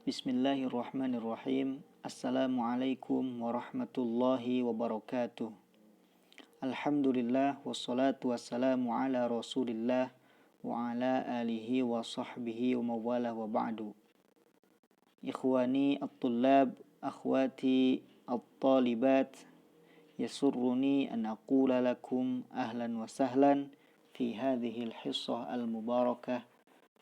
Bismillahirrahmanirrahim. Assalamualaikum warahmatullahi wabarakatuh. Alhamdulillah wassalatu wassalamu ala Rasulillah wa ala alihi wa sahbihi wa mawalah wa ba'du. Ikhwani at-tullab, akhwati at-talibat, yasurruni an aqula lakum ahlan wa sahlan fi hadhihi al-hissah al-mubarakah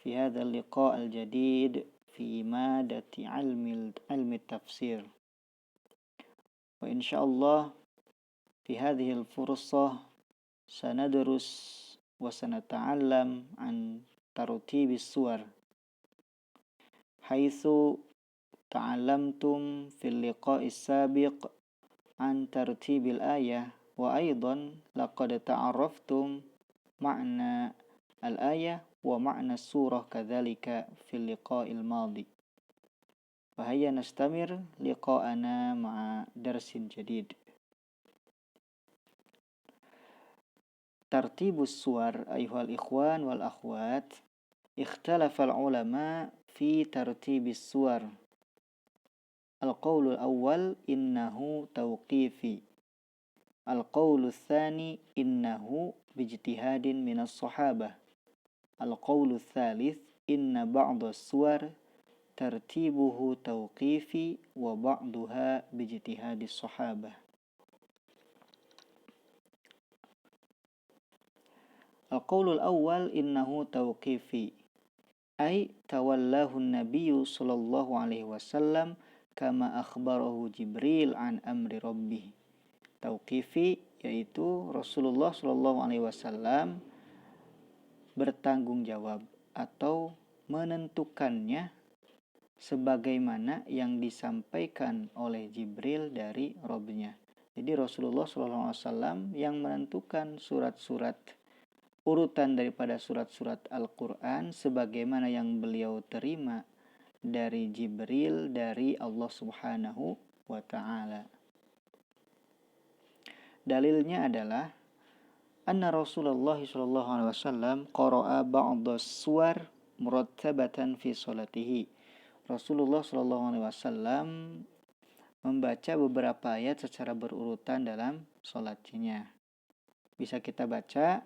fi hadha al-liqa' al-jadid في مادة علم التفسير. وإن شاء الله في هذه الفرصة سندرس وسنتعلم عن ترتيب السور، حيث تعلمتم في اللقاء السابق عن ترتيب الآية، وأيضا لقد تعرفتم معنى الآية ومعنى السورة كذلك في اللقاء الماضي. فهيا نستمر لقاءنا مع درس جديد. ترتيب السور أيها الإخوان والأخوات، اختلف العلماء في ترتيب السور. القول الأول إنه توقيفي، القول الثاني إنه باجتهاد من الصحابة، القول الثالث إن بعض السور ترتيبه توقيفي وبعضها باجتهاد الصحابة. القول الأول إنه توقيفي، أي تولاه النبي صلى الله عليه وسلم كما أخبره جبريل عن أمر ربه. Tauqifi yaitu Rasulullah Shallallahu Alaihi Wasallam bertanggung jawab atau menentukannya sebagaimana yang disampaikan oleh Jibril dari Rabb-Nya. Jadi Rasulullah SAW yang menentukan surat-surat, urutan daripada surat-surat Al-Quran sebagaimana yang beliau terima dari Jibril dari Allah Subhanahu wa Ta'ala. Dalilnya adalah anna Rasulullah SAW qara'a ba'da suwar murattabatan fi salatihi. Rasulullah SAW membaca beberapa ayat secara berurutan dalam salatnya. Bisa kita baca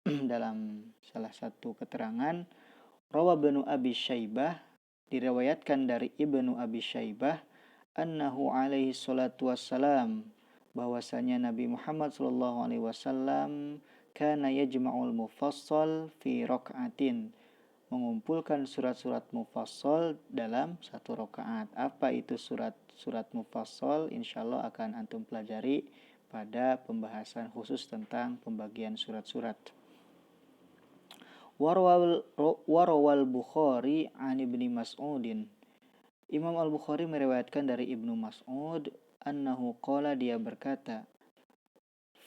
dalam salah satu keterangan, Rawa Ibnu Abi Syaibah, diriwayatkan dari Ibnu Abi Syaibah, annahu alaihi salatu wassalam, bahwasanya Nabi Muhammad SAW kana yajma'ul mufassal fi raka'atin, mengumpulkan surat-surat mufassal dalam satu rakaat. Apa itu surat mufassal? Insyaallah akan antum pelajari pada pembahasan khusus tentang pembagian surat-surat. Warawal Bukhari an Ibni Mas'udin, Imam Al-Bukhari meriwayatkan dari Ibnu Mas'ud, annahu qala, dia berkata,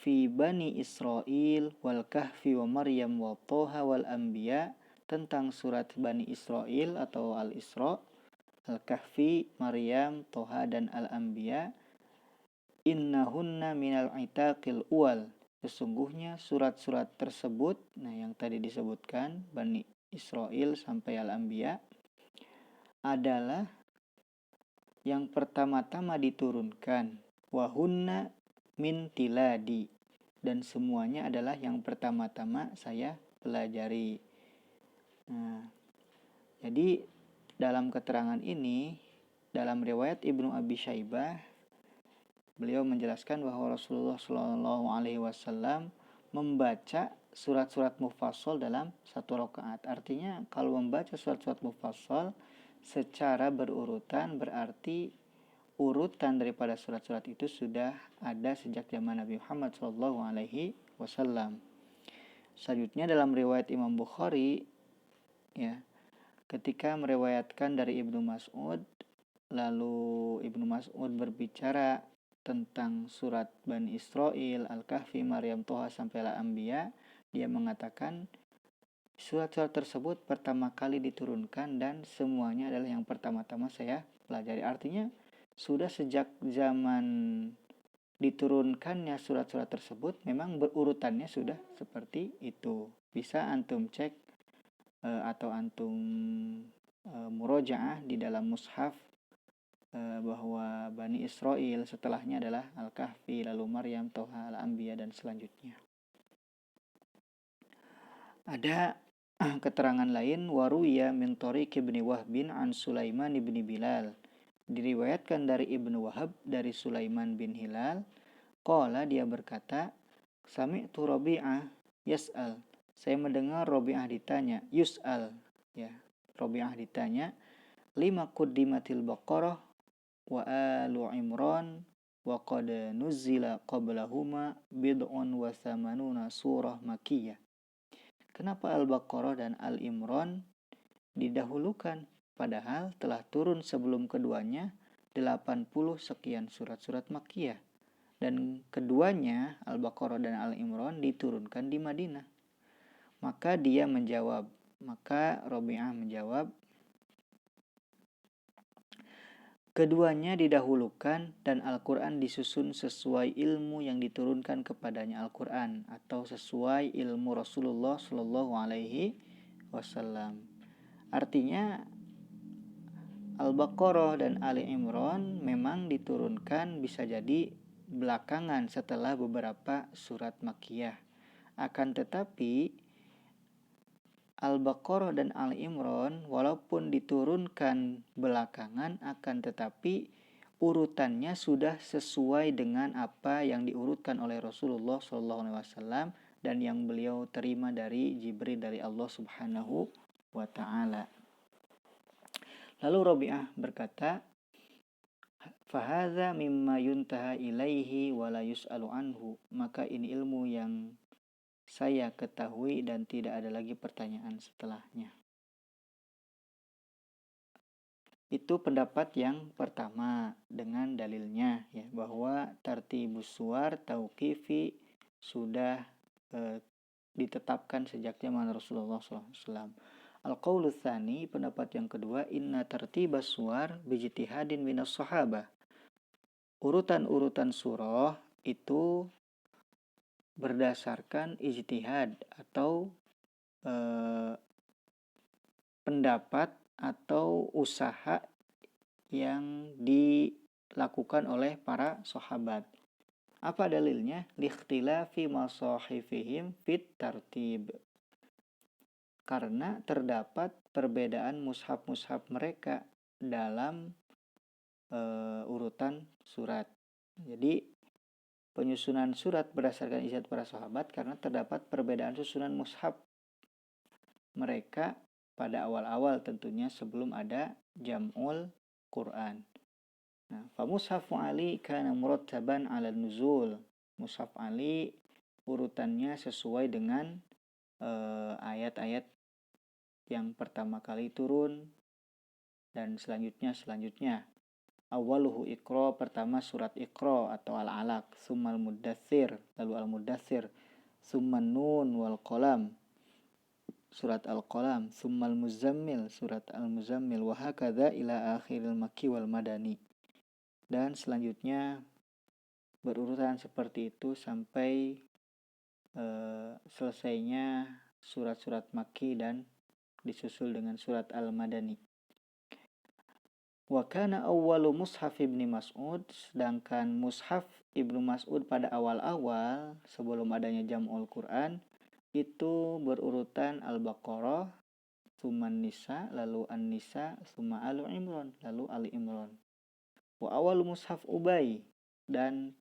fi Bani Israil wal Kahfi wa Maryam wa Toha wal Anbiya, tentang surat Bani Israil atau Al-Isra, Al-Kahfi, Maryam, Toha dan Al-Anbiya, innahunna minal itaqil uwal, sesungguhnya surat-surat tersebut, yang tadi disebutkan Bani Israil sampai Al-Anbiya, adalah yang pertama-tama diturunkan, wahunna min tiladi, dan semuanya adalah yang pertama-tama saya pelajari. Jadi dalam keterangan ini, dalam riwayat Ibnu Abi Syaibah, beliau menjelaskan bahwa Rasulullah SAW membaca surat-surat mufassal dalam satu rakaat. Artinya kalau membaca surat-surat mufassal secara berurutan, berarti urutan daripada surat-surat itu sudah ada sejak zaman Nabi Muhammad SAW. Selanjutnya dalam riwayat Imam Bukhari, ketika meriwayatkan dari Ibnu Mas'ud, lalu Ibnu Mas'ud berbicara tentang surat Bani Israil, Al-Kahfi, Maryam, Toha sampai Al-Anbiya, dia mengatakan surat-surat tersebut pertama kali diturunkan dan semuanya adalah yang pertama-tama saya pelajari. Artinya sudah sejak zaman diturunkannya surat-surat tersebut memang berurutannya sudah seperti itu. Bisa antum cek atau antum murojaah di dalam mushaf bahwa Bani Israel setelahnya adalah Al-Kahfi, lalu Maryam, Toha, Al-Anbiya, dan selanjutnya. Ada keterangan lain, waruya min tariq ibni Wahbin an Sulaiman ibni Bilal. Diriwayatkan dari Ibnu Wahab dari Sulaiman bin Hilal, qala dia berkata, sami'tu Rabi'ah yas'al. Saya mendengar Rabi'ah ditanya, yus'al, ya. Rabi'ah ditanya, lima quddimatil Baqarah wa alu Imran wa qad nuzila qablahuma bid'un wa thamanuna surah makiyah. Kenapa Al-Baqarah dan Al-Imran didahulukan, padahal telah turun sebelum keduanya 80 sekian surat-surat Makkiyah, dan keduanya Al-Baqarah dan Al-Imran diturunkan di Madinah. Maka Rabi'ah menjawab, keduanya didahulukan dan Al-Quran disusun sesuai ilmu yang diturunkan kepadanya Al-Quran, atau sesuai ilmu Rasulullah Shallallahu Alaihi Wasallam. Artinya Al-Baqarah dan Ali Imran memang diturunkan bisa jadi belakangan setelah beberapa surat Makkiyah. Akan tetapi Al-Baqarah dan Ali Imran walaupun diturunkan belakangan, akan tetapi urutannya sudah sesuai dengan apa yang diurutkan oleh Rasulullah SAW dan yang beliau terima dari Jibril dari Allah Subhanahu wa Ta'ala. Lalu Rabi'ah berkata, fahadha mimma yuntaha ilaihi wa la yus'alu anhu. Maka ini ilmu yang saya ketahui dan tidak ada lagi pertanyaan setelahnya. Itu pendapat yang pertama dengan dalilnya, ya, bahwa tartibus suwar tauqifi sudah ditetapkan sejak zaman Rasulullah SAW. Al-qaulu tsani, pendapat yang kedua, inna tartibas suwar bijtihadin minas sahabah. Urutan-urutan surah itu berdasarkan ijtihad atau pendapat atau usaha yang dilakukan oleh para sahabat. Apa dalilnya? Likhtilafi masahifihim fit tartib. Karena terdapat perbedaan mushaf-mushaf mereka dalam urutan surat. Jadi penyusunan surat berdasarkan ijtihad para sahabat karena terdapat perbedaan susunan mushaf mereka pada awal-awal, tentunya sebelum ada jam'ul Quran. Nah, fa mushafu Ali kana murattaban 'ala nuzul. Mushaf Ali urutannya sesuai dengan ayat-ayat yang pertama kali turun dan selanjutnya. Awaluhu Iqra, pertama surat Iqra atau Al-Alaq, summal Muddatsir, lalu Al-Muddatsir, summan Nun wal Qalam, surat Al-Qalam, summal Muzammil, surat Al-Muzammil, wa hakadha ila akhiril Makki wal Madani. Dan selanjutnya berurutan seperti itu sampai selesainya surat-surat Makki dan disusul dengan surat Al-Madani. Wa kana awwalu mushaf Ibnu Mas'ud, sedangkan mushaf Ibnu Mas'ud pada awal-awal sebelum adanya Jam'ul Quran itu berurutan Al-Baqarah, summa Nisa, lalu An-Nisa, summa Alu Imran, lalu Ali Imran. Wa awwalu mushaf Ubay, dan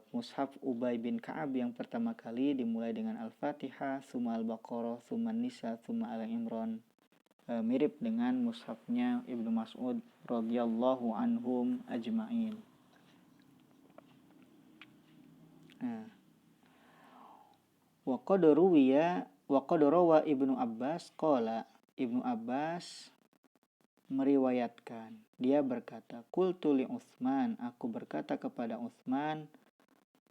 mushaf Ubay bin Ka'ab yang pertama kali dimulai dengan Al-Fatihah, summa Al-Baqarah, summa Nisa, summa Ali Imran. Mirip dengan mushafnya Ibnu Mas'ud radhiyallahu anhum ajma'in. Wa qad rawa Ibnu Abbas qala, Ibnu Abbas meriwayatkan, dia berkata, qultu li Utsman, aku berkata kepada Utsman,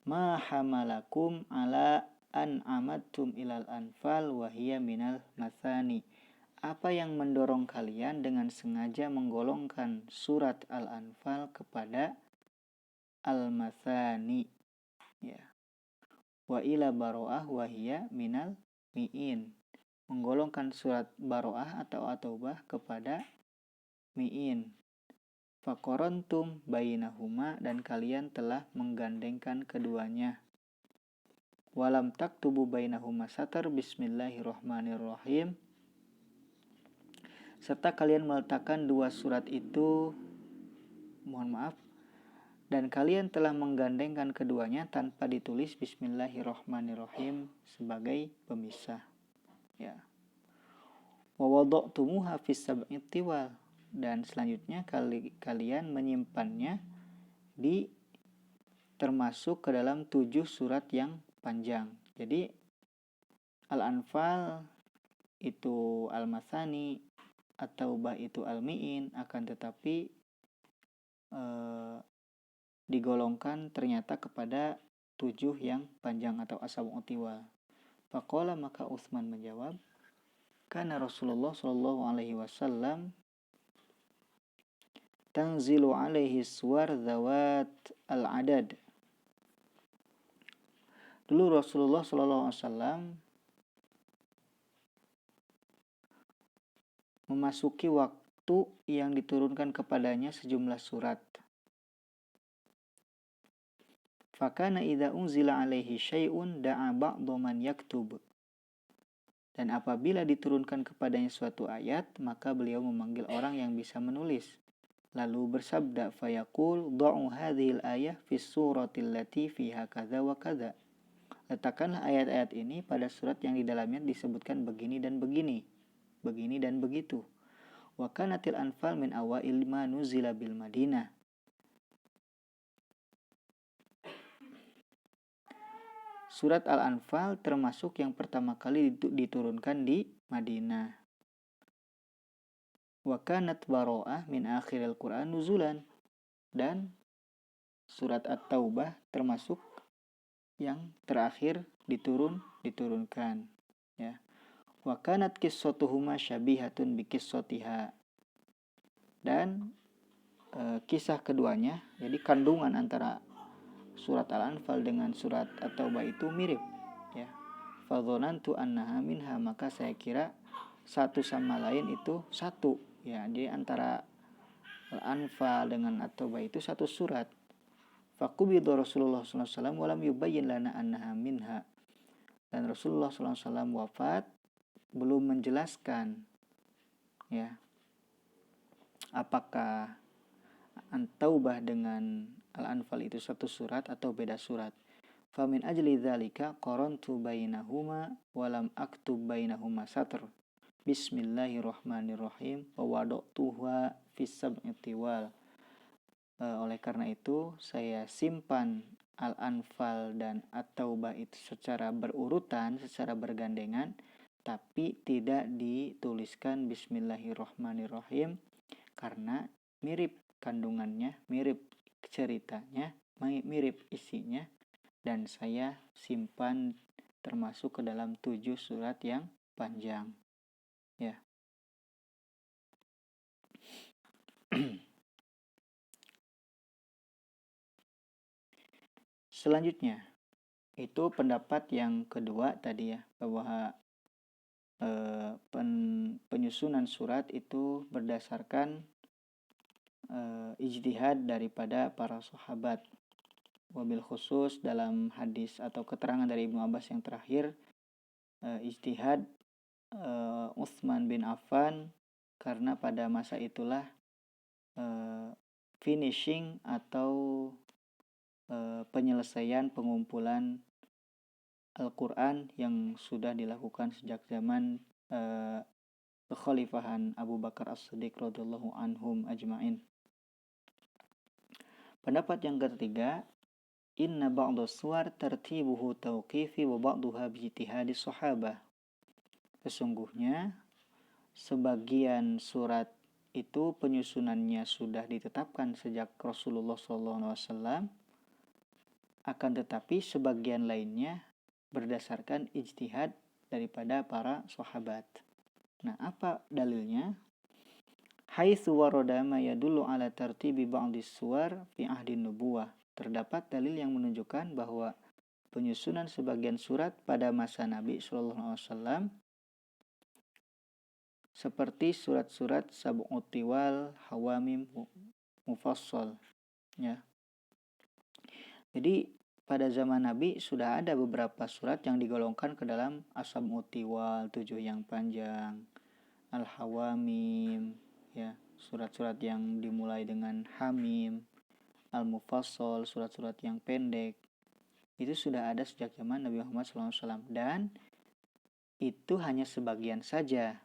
ma hamalakum ala an amadtum ilal anfal wa hiya minal mathani. Apa yang mendorong kalian dengan sengaja menggolongkan surat Al-Anfal kepada Al-Mathani, ya. Wa ila baro'ah wa hiya minal mi'in, menggolongkan surat Baroah atau At-Taubah kepada mi'in. Faqarantum bainahuma, dan kalian telah menggandengkan keduanya. Walam taktubu bainahuma satar, bismillahirrahmanirrahim, serta kalian meletakkan dua surat itu, dan kalian telah menggandengkan keduanya tanpa ditulis bismillahirrahmanirrahim sebagai pemisah. Ya. Wa wada'tumuha fis sab'i tiwal, dan selanjutnya kalian menyimpannya di termasuk ke dalam 7 surat yang panjang. Jadi Al-Anfal itu Al-Masani, At-Taubah itu Al-Mi'in, akan tetapi digolongkan ternyata kepada 7 yang panjang atau as-sab'u tiwal. Faqala, maka Utsman menjawab, kana Rasulullah sallallahu alaihi wasallam tanzilu alaihi suwar zawat al-adad. Dulu Rasulullah sallallahu alaihi wasallam memasuki waktu yang diturunkan kepadanya sejumlah surat. Fakana idza unzila alaihi syai'un da'a ba'dhu man yaktub. Dan apabila diturunkan kepadanya suatu ayat, maka beliau memanggil orang yang bisa menulis. Lalu bersabda, fayaqul dha'u hadhil ayah fis suratil lati fiha kadza wa kadza. Letakkanlah ayat-ayat ini pada surat yang di dalamnya disebutkan begini dan begini, begini dan begitu. Wa kanatil anfal min awail ma nuzila bil Madinah. Surat Al-Anfal termasuk yang pertama kali diturunkan di Madinah. Wa kanat Baro'ah min akhiril Qur'an nuzulan. Dan surat At-Taubah termasuk yang terakhir diturunkan, ya. Wa kanat qissatuhuma syabihatun bi qissatiha. Dan kisah keduanya, jadi kandungan antara surat Al-Anfal dengan surat At-Taubah itu mirip, ya. Fadhonantu annaha minha, maka saya kira satu sama lain itu satu, ya. Jadi antara Al-Anfal dengan At-Taubah itu satu surat. Faqubidha Rasulullah sallallahu alaihi wasallam walam yubayyin lana annaha minha. Dan Rasulullah sallallahu alaihi wasallam wafat belum menjelaskan, ya, apakah At-Taubah dengan Al-Anfal itu satu surat atau beda surat. Famin ajli dzalika qarantu bainahuma walam aktub bainahuma satr. Bismillahirrahmanirrahim wa wada'tuha fis sab'i tiwal. Oleh karena itu saya simpan Al-Anfal dan At-Taubah itu secara berurutan, secara bergandengan, tapi tidak dituliskan Bismillahirrahmanirrahim karena mirip kandungannya, mirip ceritanya, mirip isinya, dan saya simpan termasuk ke dalam 7 surat yang panjang, ya. Selanjutnya itu pendapat yang kedua tadi, ya, bahwa penyusunan surat itu berdasarkan ijtihad daripada para sahabat. Wabil khusus dalam hadis atau keterangan dari Ibnu Abbas yang terakhir, ijtihad Utsman bin Affan, karena pada masa itulah finishing atau penyelesaian pengumpulan Al-Quran yang sudah dilakukan sejak zaman kekhalifahan Abu Bakar As-Siddiq radhiyallahu anhum ajma'in. Pendapat yang ketiga, inna ba'da suwar tertibuhu tauqifi wa ba'duha bijtihadi sahabah. Sesungguhnya sebagian surat itu penyusunannya sudah ditetapkan sejak Rasulullah SAW, akan tetapi sebagian lainnya berdasarkan ijtihad daripada para sahabat. Nah, apa dalilnya? Haitsu warada ma yadullu ala tartibi ba'dis suwar fi ahdin nubuwah. Terdapat dalil yang menunjukkan bahwa penyusunan sebagian surat pada masa Nabi SAW seperti surat-surat Sab'ut Tiwal, Hawamim, Mufassal, ya. Jadi pada zaman Nabi sudah ada beberapa surat yang digolongkan ke dalam As-Sab'ut Tiwal, 7 yang panjang, Al-Hawamim, ya, surat-surat yang dimulai dengan Hamim, Al-Mufassal, surat-surat yang pendek. Itu sudah ada sejak zaman Nabi Muhammad SAW, dan itu hanya sebagian saja,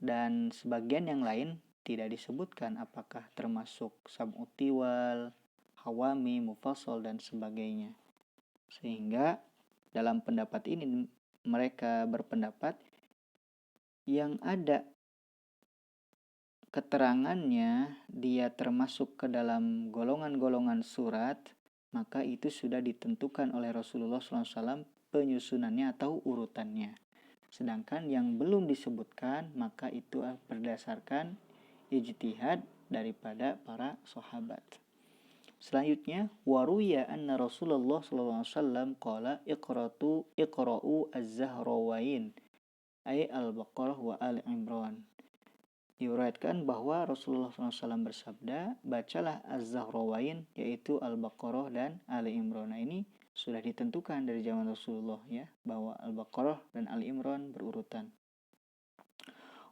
dan sebagian yang lain tidak disebutkan apakah termasuk Sab'ut Tiwal, Hawami, Mufassal, dan sebagainya. Sehingga dalam pendapat ini mereka berpendapat yang ada keterangannya dia termasuk ke dalam golongan-golongan surat, maka itu sudah ditentukan oleh Rasulullah SAW penyusunannya atau urutannya. Sedangkan yang belum disebutkan, maka itu berdasarkan ijtihad daripada para sahabat. Selanjutnya, waruya anna Rasulullah SAW qala iqra'u az-Zahrawain ay al-Baqarah wa al-Imran. Diriwayatkan bahwa Rasulullah SAW bersabda, bacalah az-Zahrawain, yaitu Al-Baqarah dan Ali Imran. Nah, ini sudah ditentukan dari zaman Rasulullah, ya, bahwa Al-Baqarah dan Ali Imran berurutan.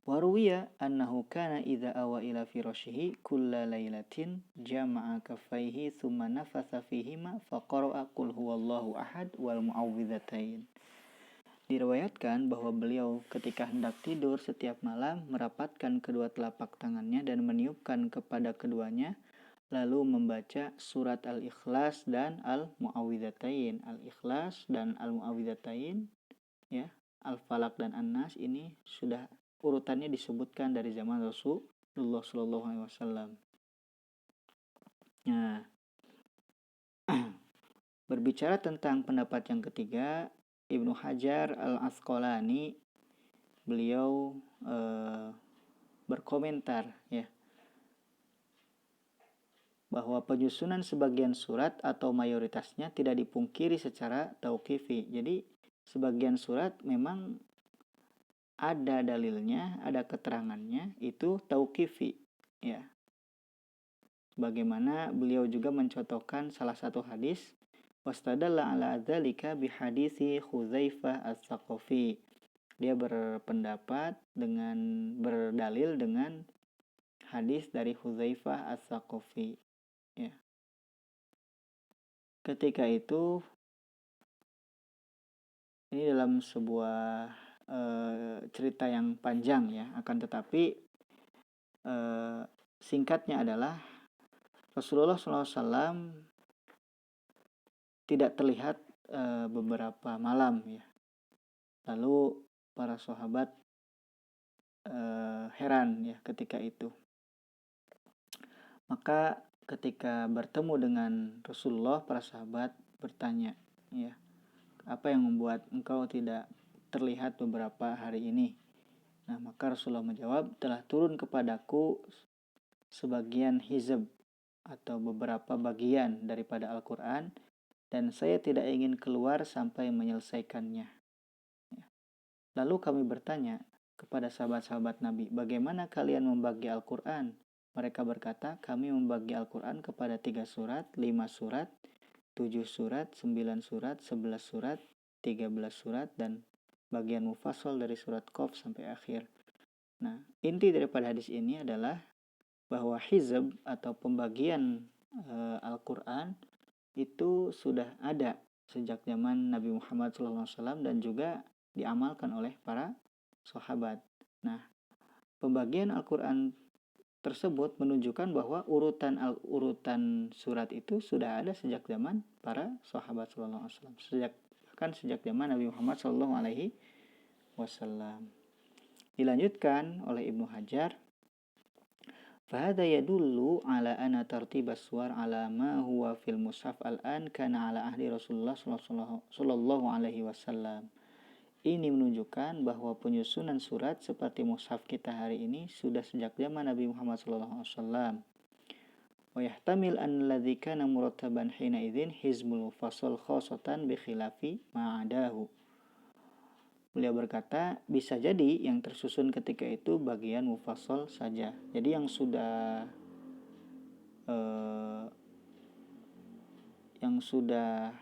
Waruwiya annahu kana idza awa ila firashihi kulla lailatin jama'a kaffaihi thumma nafatha fihima faqara'a qul huwallahu ahad wal mu'awwidzatain. Diriwayatkan bahwa beliau ketika hendak tidur setiap malam merapatkan kedua telapak tangannya dan meniupkan kepada keduanya, lalu membaca surat Al-Ikhlas dan Al-Mu'awwidzatain. Al-Ikhlas dan Al-Mu'awwidzatain, ya, Al-Falaq dan An-Nas, ini sudah urutannya disebutkan dari zaman Rasulullah SAW. Nah, berbicara tentang pendapat yang ketiga, Ibnu Hajar Al-Asqalani, beliau berkomentar, ya, bahwa penyusunan sebagian surat atau mayoritasnya tidak dipungkiri secara tauqifi. Jadi sebagian surat memang ada dalilnya, ada keterangannya, itu tauqifi, ya. Bagaimana beliau juga mencontohkan salah satu hadis, wastadalla ala dzalika bihadisi Hudzaifah As-Saqafi. Dia berpendapat berdalil dengan hadis dari Hudzaifah As-Saqafi, ya. Ketika itu, ini dalam sebuah cerita yang panjang, ya, akan tetapi singkatnya adalah Rasulullah SAW tidak terlihat beberapa malam, ya. Lalu para sahabat heran, ya, ketika itu. Maka ketika bertemu dengan Rasulullah, para sahabat bertanya, ya, apa yang membuat engkau tidak terlihat beberapa hari ini? Nah, maka Rasulullah menjawab, telah turun kepadaku sebagian hizb atau beberapa bagian daripada Al-Quran, dan saya tidak ingin keluar sampai menyelesaikannya. Lalu kami bertanya kepada sahabat-sahabat Nabi, bagaimana kalian membagi Al-Quran? Mereka berkata, kami membagi Al-Quran kepada 3 surat, 5 surat, 7 surat, 9 surat, 11 surat, 13 surat, dan bagian mufassal dari surat Qaf sampai akhir. Nah, inti daripada hadis ini adalah bahwa hizb atau pembagian Al-Quran itu sudah ada sejak zaman Nabi Muhammad SAW dan juga diamalkan oleh para sahabat. Nah, pembagian Al-Quran tersebut menunjukkan bahwa urutan surat itu sudah ada sejak zaman para sahabat SAW, sejak zaman Nabi Muhammad SAW. Dilanjutkan oleh Ibnu Hajar, fahadha yadullu ala anna tartib as-suwar ala ma huwa fil mushaf al-an kana ala ahli Rasulullah sallallahu alaihi wasallam. Ini menunjukkan bahwa penyusunan surat seperti mushaf kita hari ini sudah sejak zaman Nabi Muhammad SAW. Wa yahtamil an alladhi kana murattaban hina idzin hizbul mufassal khasatan bi khilafi ma'adahu. Beliau berkata, bisa jadi yang tersusun ketika itu bagian mufassal saja. Jadi yang sudah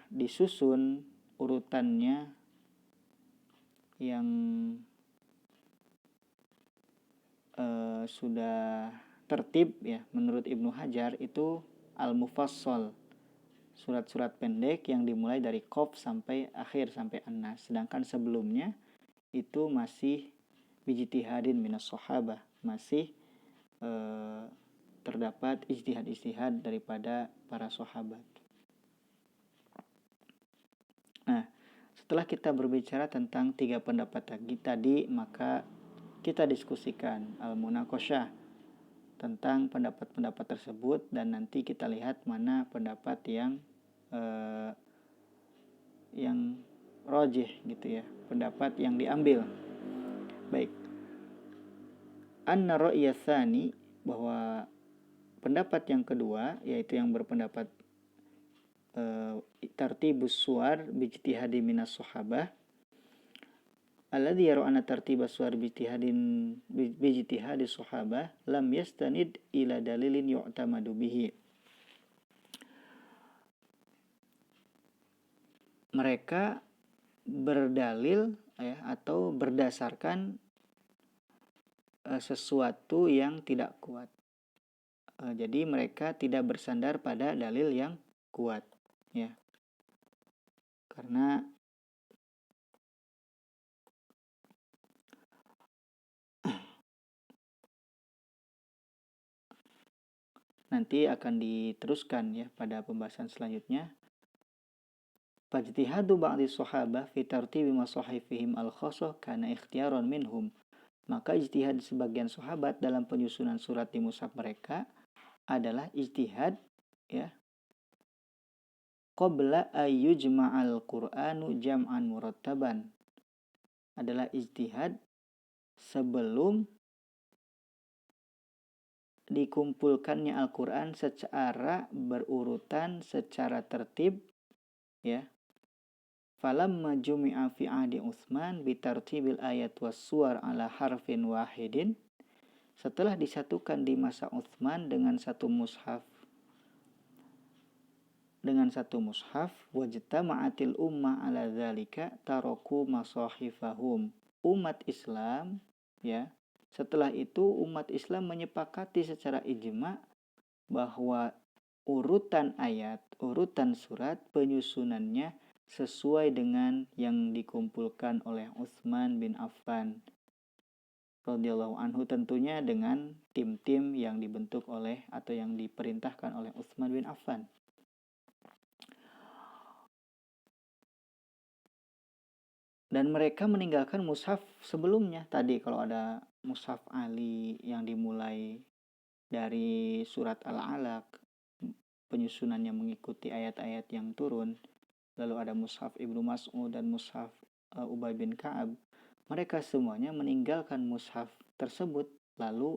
disusun urutannya, yang sudah tertib ya menurut Ibnu Hajar itu al-mufassal, surat-surat pendek yang dimulai dari Qaf sampai akhir sampai An-Nas. Sedangkan sebelumnya itu masih bijtihadin minas sahabah, masih terdapat ijtihad-ijtihad daripada para sahabat. Nah, setelah kita berbicara tentang 3 pendapat tadi, maka kita diskusikan al-munaqasyah tentang pendapat-pendapat tersebut, dan nanti kita lihat mana pendapat yang rajih gitu ya, pendapat yang diambil. Baik. Anna ra'ya tsani, bahwa pendapat yang kedua yaitu yang berpendapat tartibus suwar bijtihadi minas sahabah, alladhi yara anna tartibas suwar bijtihadi sahabah lam yastanid ila dalilin yu'tamadu bihi. Mereka berdalil ya, atau berdasarkan sesuatu yang tidak kuat. Jadi mereka tidak bersandar pada dalil yang kuat ya. Karena nanti akan diteruskan ya pada pembahasan selanjutnya. Fajtihadu ba'di sahabah fi tartibi masahifihim al-khassah kana ikhtiyaran minhum. Maka ijtihad sebagian sahabat dalam penyusunan surat di mushaf mereka adalah ijtihad ya, qabla ayyujma'al Qur'anu jam'an murattaban, adalah ijtihad sebelum dikumpulkannya Al-Quran secara berurutan, secara tertib ya. Falamma jumi'a fi ahdi Utsman bitartibil ayat was suwar ala harfin wahidin, setelah disatukan di masa Utsman dengan satu mushaf wajtama'atil ummah ala dzalika taraku masahifahum. Umat Islam ya, setelah itu umat Islam menyepakati secara ijma bahwa urutan ayat, urutan surat penyusunannya sesuai dengan yang dikumpulkan oleh Utsman bin Affan radhiyallahu anhu, tentunya dengan tim-tim yang dibentuk oleh atau yang diperintahkan oleh Utsman bin Affan. Dan mereka meninggalkan mushaf sebelumnya. Tadi kalau ada mushaf Ali yang dimulai dari surat Al-Alaq, penyusunannya mengikuti ayat-ayat yang turun. Lalu ada mushaf Ibnu Mas'ud dan mushaf Ubay bin Ka'ab. Mereka semuanya meninggalkan mushaf tersebut lalu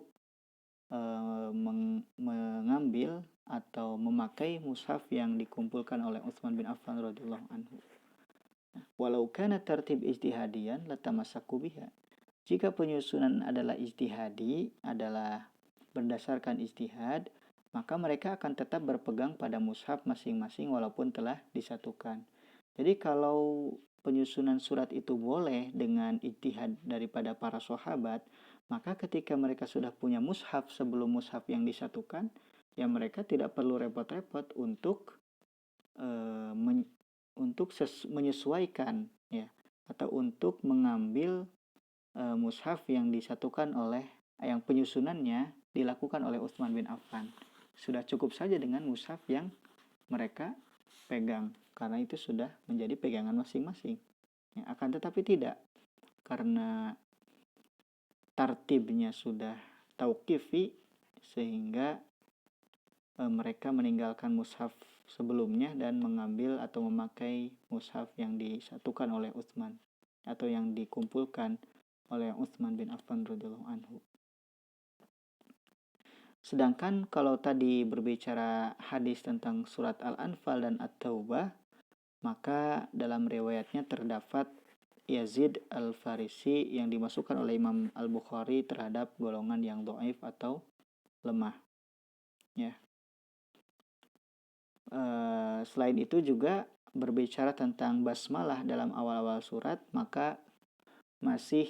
mengambil atau memakai mushaf yang dikumpulkan oleh Utsman bin Affan radhiyallahu anhu. Walau kana tartib ijtihadian latamassaku biha. Jika penyusunan adalah ijtihadi, adalah berdasarkan ijtihad, maka mereka akan tetap berpegang pada mushaf masing-masing walaupun telah disatukan. Jadi kalau penyusunan surat itu boleh dengan ijtihad daripada para sahabat, maka ketika mereka sudah punya mushaf sebelum mushaf yang disatukan, ya mereka tidak perlu repot-repot untuk menyesuaikan ya, atau untuk mengambil mushaf yang disatukan oleh yang penyusunannya dilakukan oleh Utsman bin Affan. Sudah cukup saja dengan mushaf yang mereka pegang, karena itu sudah menjadi pegangan masing-masing ya. Akan tetapi tidak, karena tartibnya sudah tauqifi sehingga mereka meninggalkan mushaf sebelumnya dan mengambil atau memakai mushaf yang disatukan oleh Utsman atau yang dikumpulkan oleh Utsman bin Affan radhiyallahu anhu. Sedangkan kalau tadi berbicara hadis tentang surat Al-Anfal dan At-Taubah, maka dalam riwayatnya terdapat Yazid Al-Farisi yang dimasukkan oleh Imam Al-Bukhari terhadap golongan yang dhaif atau lemah. Ya. Selain itu juga berbicara tentang basmalah dalam awal-awal surat, maka masih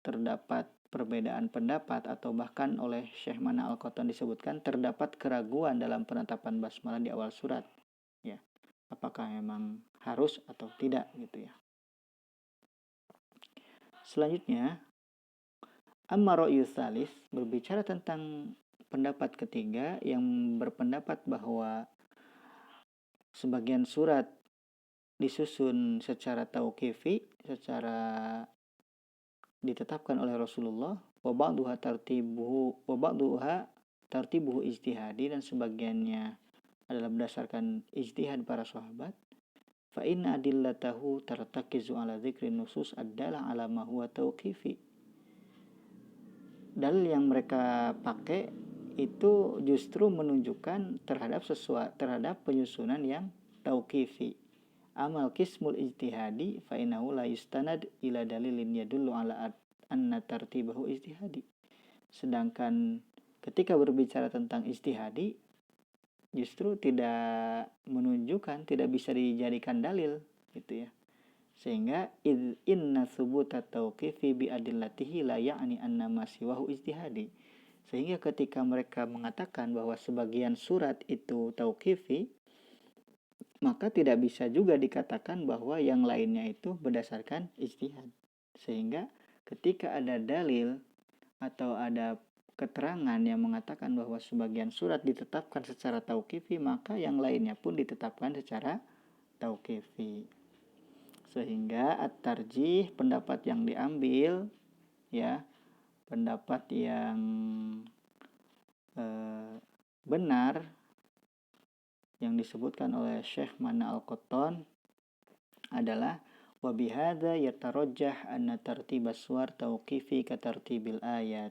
terdapat perbedaan pendapat atau bahkan oleh Syekh Mana Al-Qattan disebutkan terdapat keraguan dalam penetapan basmalah di awal surat. Ya. Apakah memang harus atau tidak gitu ya. Selanjutnya, Amma ra'yu tsalits berbicara tentang pendapat ketiga yang berpendapat bahwa sebagian surat disusun secara tauqifi, secara ditetapkan oleh Rasulullah, wa ba'duha tartibuhu ijtihadi, dan sebagiannya adalah berdasarkan ijtihad para sahabat. Fa inna adillatahu tartakizu ala dzikri nusus adalah ala ma huwa tauqifi. Dalil yang mereka pakai itu justru menunjukkan terhadap penyusunan yang tauqifi. Amal qismul ijtihadi fa innahu la yustanad ila dalilin yadullu ala anna tartibahu ijtihadi. Sedangkan ketika berbicara tentang ijtihadi justru tidak menunjukkan, tidak bisa dijadikan dalil gitu ya. Sehingga inna thubuta tauqifi bi adillatihi la ya'ni anna ma siwahu ijtihadi. Sehingga ketika mereka mengatakan bahwa sebagian surat itu tauqifi, maka tidak bisa juga dikatakan bahwa yang lainnya itu berdasarkan ijtihad. Sehingga ketika ada dalil atau ada keterangan yang mengatakan bahwa sebagian surat ditetapkan secara tauqifi, maka yang lainnya pun ditetapkan secara tauqifi. Sehingga at-tarjih, pendapat yang diambil ya, pendapat yang benar yang disebutkan oleh Syekh Mana Al-Qattan adalah wa bihadza yatarajjah anna tartibas suwar tauqifi ka tartibil ayat.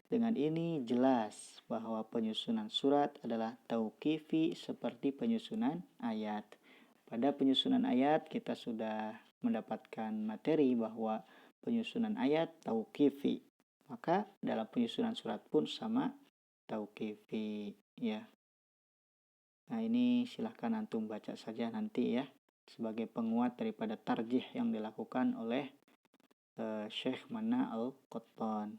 Dengan ini jelas bahwa penyusunan surat adalah tauqifi seperti penyusunan ayat. Pada penyusunan ayat kita sudah mendapatkan materi bahwa penyusunan ayat tauqifi. Maka dalam penyusunan surat pun sama tauqifi ya. Nah, ini silahkan antum baca saja nanti ya, sebagai penguat daripada tarjih yang dilakukan oleh Syekh Mana Al-Qattan.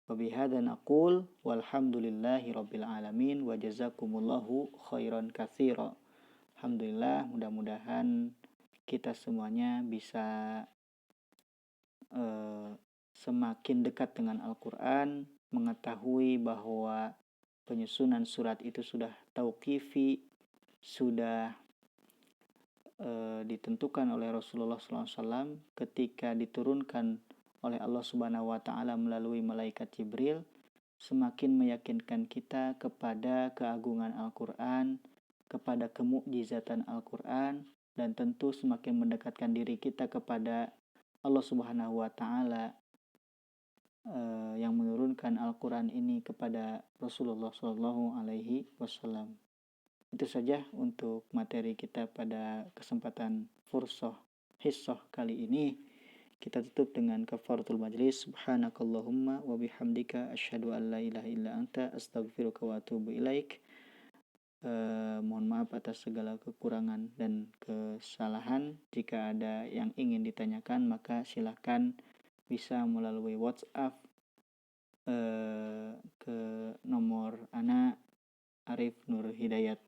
Wa bihadza naqul walhamdulillahi rabbil alamin wa jazakumullahu khairan katsira. Alhamdulillah, mudah-mudahan kita semuanya bisa semakin dekat dengan Al-Qur'an, mengetahui bahwa penyusunan surat itu sudah tauqifi, sudah ditentukan oleh Rasulullah SAW ketika diturunkan oleh Allah Subhanahu wa Ta'ala melalui malaikat Jibril, semakin meyakinkan kita kepada keagungan Al-Quran, kepada kemukjizatan Al-Quran, dan tentu semakin mendekatkan diri kita kepada Allah Subhanahu wa Ta'ala yang menurunkan Al-Quran ini kepada Rasulullah SAW. Itu saja untuk materi kita pada kesempatan hissah kali ini. Kita tutup dengan kafaratul majlis. Subhanakallahumma wa bihamdika asyhadu an la ilaha illa anta astaghfiruka wa atubu ilaik. Mohon maaf atas segala kekurangan dan kesalahan. Jika ada yang ingin ditanyakan, maka silahkan bisa melalui WhatsApp ke nomor Ana Arif Nur Hidayat.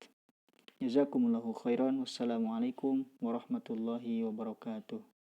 Jazakumullahu khairan. Wassalamualaikum warahmatullahi wabarakatuh.